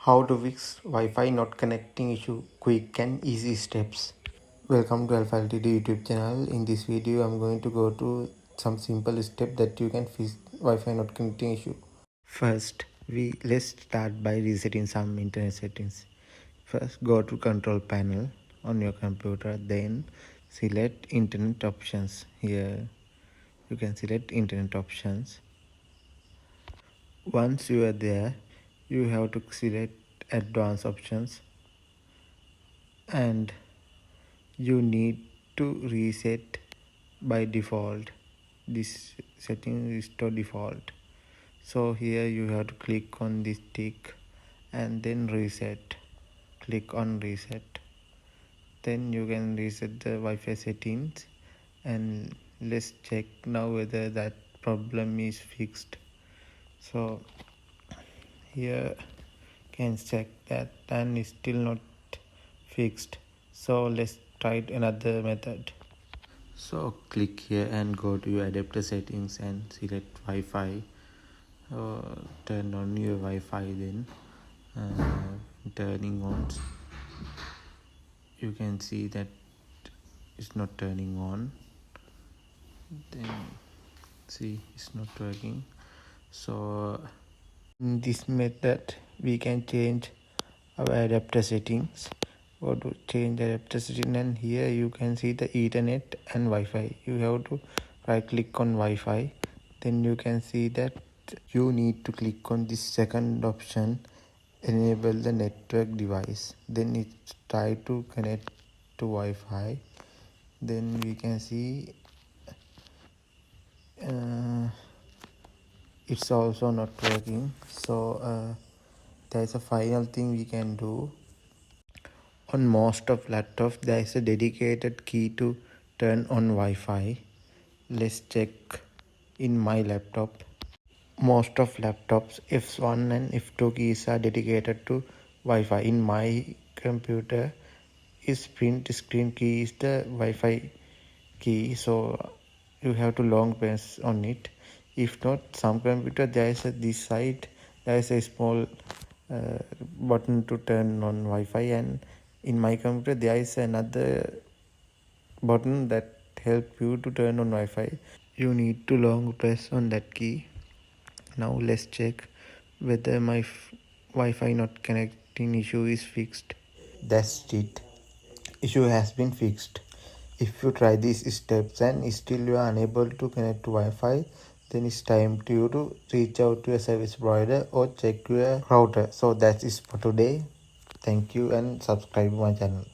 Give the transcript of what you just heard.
How to fix Wi-Fi not connecting issue, quick and easy steps. Welcome to Alpha LTD YouTube channel. In this video, I'm going to go to some simple step that you can fix Wi-Fi not connecting issue. First, let's start by resetting some internet settings. First, go to control panel on your computer, then select internet options. Here, you can select internet options. Once you are there, you have to select advanced options and you need to reset by default. This setting is to default, so here you have to click on this tick and then reset. Click on reset, then you can reset the Wi-Fi settings, and let's check now whether that problem is fixed. So here can check that, and it's still not fixed, so let's try another method. So click here and go to your adapter settings and select Wi-Fi. Turn on your Wi-Fi, then turning on. You can see that it's not turning on, then see it's not working. So in this method we can change our adapter settings. Go to change adapter setting, and here you can see the Ethernet and Wi-Fi. You have to right click on Wi-Fi, then you can see that you need to click on this second option, enable the network device. Then it try to connect to Wi-Fi. Then we can see it's also not working. So there's a final thing we can do. On most of laptops, there is a dedicated key to turn on Wi-Fi. Let's check in my laptop. Most of laptops, F1 and F2 keys are dedicated to Wi-Fi. In my computer, is print screen key is the Wi-Fi key, so you have to long press on it. If not, some computer there is this side there is a small button to turn on Wi-Fi, and in my computer there is another button that help you to turn on Wi-Fi. You need to long press on that key. Now let's check whether my Wi-Fi not connecting issue is fixed. That's it. Issue has been fixed. If you try these steps and still you are unable to connect to Wi-Fi, then it's time to you to reach out to a service provider or check your router. So that's it for today. Thank you and subscribe my channel.